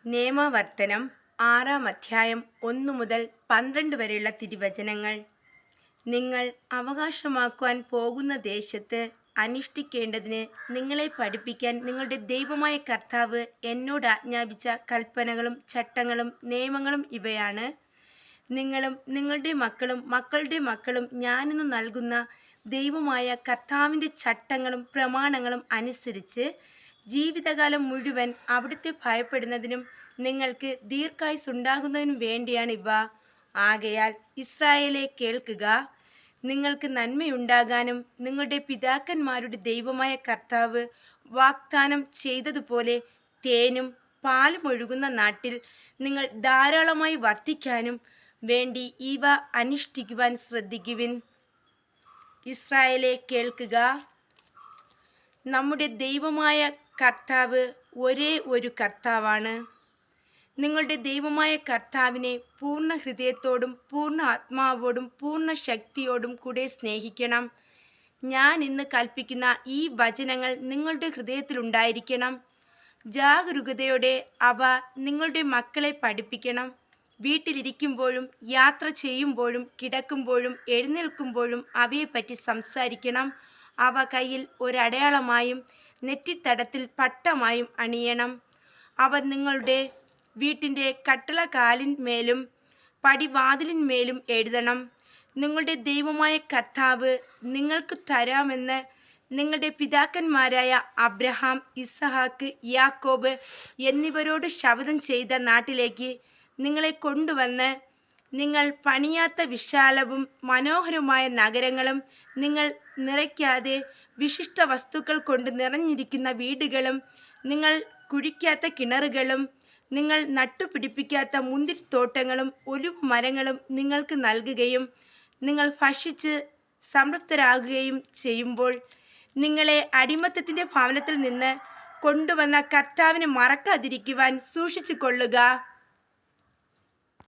നിയമവർത്തനം 6-ാം അധ്യായം 1 മുതൽ 12 വരെയുള്ള തിരുവചനങ്ങൾ. നിങ്ങൾ അവകാശമാക്കുവാൻ പോകുന്ന ദേശത്ത് അനുഷ്ഠിക്കേണ്ടതിന് നിങ്ങളെ പഠിപ്പിക്കാൻ നിങ്ങളുടെ ദൈവമായ കർത്താവ് എന്നോട് ആജ്ഞാപിച്ച കൽപ്പനകളും ചട്ടങ്ങളും നിയമങ്ങളും ഇവയാണ്. നിങ്ങളും നിങ്ങളുടെ മക്കളും മക്കളുടെ മക്കളും ഞാനിന്ന് നൽകുന്ന ദൈവമായ കർത്താവിൻ്റെ ചട്ടങ്ങളും പ്രമാണങ്ങളും അനുസരിച്ച് ജീവിതകാലം മുഴുവൻ അവിടുത്തെ ഭയപ്പെടുന്നതിനും നിങ്ങൾക്ക് ദീർഘായുസ്സുണ്ടാകുന്നതിനും വേണ്ടിയാണിവ. ആകയാൽ ഇസ്രായേലേ, കേൾക്കുക. നിങ്ങൾക്ക് നന്മയുണ്ടാകാനും നിങ്ങളുടെ പിതാക്കന്മാരുടെ ദൈവമായ കർത്താവ് വാഗ്ദാനം ചെയ്തതുപോലെ തേനും പാലും ഒഴുകുന്ന നാട്ടിൽ നിങ്ങൾ ധാരാളമായി വർദ്ധിക്കാനും വേണ്ടി ഇവ അനുഷ്ഠിക്കുവാൻ ശ്രദ്ധിക്കുവിൻ. ഇസ്രായേലേ, കേൾക്കുക. നമ്മുടെ ദൈവമായ കർത്താവ് ഒരേ ഒരു കർത്താവാണ്. നിങ്ങളുടെ ദൈവമായ കർത്താവിനെ പൂർണ്ണ ഹൃദയത്തോടും പൂർണ്ണ ആത്മാവോടും പൂർണ്ണ ശക്തിയോടും കൂടെ സ്നേഹിക്കണം. ഞാൻ ഇന്ന് കൽപ്പിക്കുന്ന ഈ വചനങ്ങൾ നിങ്ങളുടെ ഹൃദയത്തിലുണ്ടായിരിക്കണം. ജാഗരൂകതയോടെ അവ നിങ്ങളുടെ മക്കളെ പഠിപ്പിക്കണം. വീട്ടിലിരിക്കുമ്പോഴും യാത്ര ചെയ്യുമ്പോഴും കിടക്കുമ്പോഴും എഴുന്നേൽക്കുമ്പോഴും അവയെപ്പറ്റി സംസാരിക്കണം. അവ കയ്യിൽ ഒരടയാളമായും നെറ്റിത്തടത്തിൽ പട്ടമായും അണിയണം. അവ നിങ്ങളുടെ വീട്ടിൻ്റെ കട്ടളക്കാലിന്മേലും പടിവാതിലിന്മേലും എഴുതണം. നിങ്ങളുടെ ദൈവമായ കർത്താവ് നിങ്ങൾക്ക് തരാമെന്ന് നിങ്ങളുടെ പിതാക്കന്മാരായ അബ്രഹാം, ഇസഹാക്ക്, യാക്കോബ് എന്നിവരോട് ശപഥം ചെയ്ത നാട്ടിലേക്ക് നിങ്ങളെ കൊണ്ടുവന്ന് നിങ്ങൾ പണിയാത്ത വിശാലവും മനോഹരമായ നഗരങ്ങളും നിങ്ങൾ നിറയ്ക്കാതെ വിശിഷ്ട വസ്തുക്കൾ കൊണ്ട് നിറഞ്ഞിരിക്കുന്ന വീടുകളും നിങ്ങൾ കുഴിക്കാത്ത കിണറുകളും നിങ്ങൾ നട്ടുപിടിപ്പിക്കാത്ത മുന്തിരിത്തോട്ടങ്ങളും ഒലിവ് മരങ്ങളും നിങ്ങൾക്ക് നൽകുകയും നിങ്ങൾ ഭക്ഷിച്ച് സംതൃപ്തരാകുകയും ചെയ്യുമ്പോൾ നിങ്ങളെ അടിമത്തത്തിൻ്റെ ഭവനത്തിൽ നിന്ന് കൊണ്ടുവന്ന കർത്താവിനെ മറക്കാതിരിക്കുവാൻ സൂക്ഷിച്ചു കൊള്ളുക.